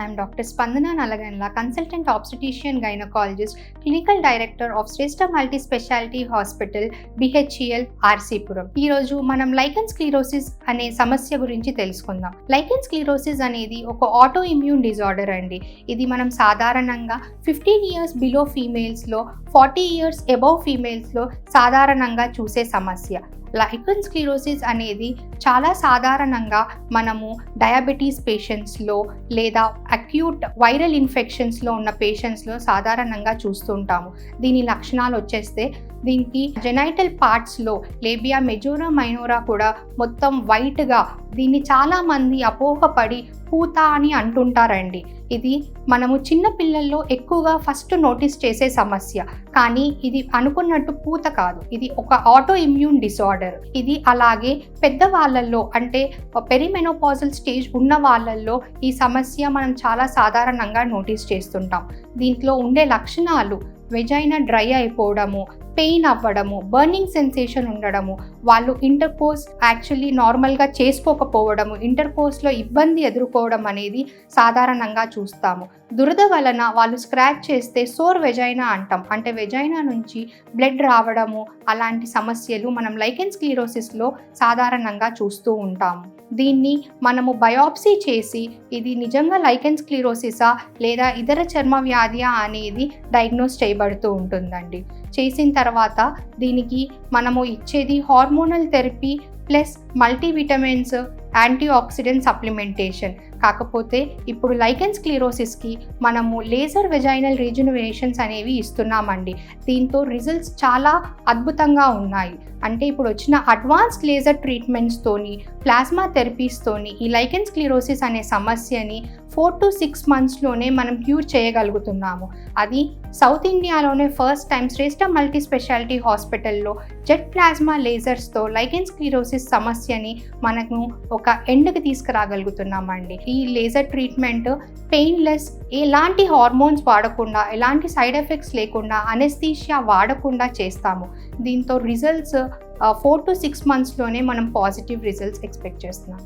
I'm Dr. Spandana Nalaganla, Consultant Obstetrician Gynecologist, Clinical Director of Shrestha Multi-Specialty Hospital, BHEL, RCపురం. ఈ రోజు మనం lichen sclerosis అనే సమస్య గురించి తెలుసుకుందాం. లైకెన్ స్క్లెరోసిస్ అనేది ఒక ఆటో ఇమ్యూన్ డిజార్డర్ అండి. ఇది మనం సాధారణంగా 15 years బిలో ఫీమేల్స్లో, 40 years అబవ్ ఫీమేల్స్లో సాధారణంగా చూసే సమస్య. లైకెన్ స్క్లెరోసిస్ అనేది చాలా సాధారణంగా మనము డయాబెటీస్ పేషెంట్స్లో లేదా అక్యూట్ వైరల్ ఇన్ఫెక్షన్స్లో ఉన్న పేషెంట్స్లో సాధారణంగా చూస్తుంటాము. దీని లక్షణాలు వచ్చేస్తే దీనికి జెనైటల్ పార్ట్స్లో లేబియా మెజోరా మైనోరా కూడా మొత్తం వైట్గా, దీన్ని చాలామంది అపోహపడి పూత అని అంటుంటారండి. ఇది మనము చిన్న పిల్లల్లో ఎక్కువగా ఫస్ట్ నోటీస్ చేసే సమస్య, కానీ ఇది అనుకున్నట్టు పూత కాదు, ఇది ఒక ఆటో ఇమ్యూన్ డిసార్డర్. ఇది అలాగే పెద్దవాళ్ళల్లో అంటే పెరిమెనోపాజల్ స్టేజ్ ఉన్న వాళ్ళల్లో ఈ సమస్య మనం చాలా సాధారణంగా నోటీస్ చేస్తుంటాం. దీంట్లో ఉండే లక్షణాలు వెజైనా డ్రై అయిపోవడము, పెయిన్ అవ్వడము, బర్నింగ్ సెన్సేషన్ ఉండడము, వాళ్ళు ఇంటర్కోర్స్ యాక్చువల్లీ నార్మల్గా చేసుకోకపోవడము, ఇంటర్కోర్స్లో ఇబ్బంది ఎదుర్కోవడం అనేది సాధారణంగా చూస్తాము. దురద వలన వాళ్ళు స్క్రాచ్ చేస్తే సోర్ వెజైనా అంటాం, అంటే వెజైనా నుంచి బ్లడ్ రావడము, అలాంటి సమస్యలు మనం లైకెన్ స్క్లెరోసిస్లో సాధారణంగా చూస్తూ ఉంటాము. దీన్ని మనము బయాప్సీ చేసి ఇది నిజంగా లైకెన్ స్క్లెరోసిసా లేదా ఇతర చర్మ వ్యాధియా అనేది డయాగ్నోస్ చేయబడుతూ ఉంటుందండి. చేసిన తర్వాత దీనికి మనము ఇచ్చేది hormonal therapy plus multivitamins, anti oxidant supplementation. కాకపోతే ఇప్పుడు లైకెన్ స్క్లెరోసిస్కి మనము లేజర్ వెజైనల్ రీజునవేషన్స్ అనేవి ఇస్తున్నామండి. దీంతో రిజల్ట్స్ చాలా అద్భుతంగా ఉన్నాయి. అంటే ఇప్పుడు వచ్చిన అడ్వాన్స్డ్ లేజర్ ట్రీట్మెంట్స్తోని, ప్లాస్మా థెరపీస్తోని ఈ లైకెన్ స్క్లెరోసిస్ అనే సమస్యని 4 to 6 monthsలోనే మనం క్యూర్ చేయగలుగుతున్నాము. అది సౌత్ ఇండియాలోనే ఫస్ట్ టైం శ్రేష్ఠ మల్టీ స్పెషాలిటీ హాస్పిటల్లో జెట్ ప్లాస్మా లేజర్స్తో లైకెన్ స్క్లెరోసిస్ సమస్యని మనకు ఒక ఎండ్కి తీసుకురాగలుగుతున్నామండి. ఈ లేజర్ ట్రీట్మెంట్ పెయిన్లెస్, ఎలాంటి హార్మోన్స్ వాడకుండా, ఎలాంటి సైడ్ ఎఫెక్ట్స్ లేకుండా, అనెస్థీషియా వాడకుండా చేస్తాము. దీంతో రిజల్ట్స్ 4 to 6 monthsలోనే మనం పాజిటివ్ రిజల్ట్స్ ఎక్స్పెక్ట్ చేస్తున్నాం.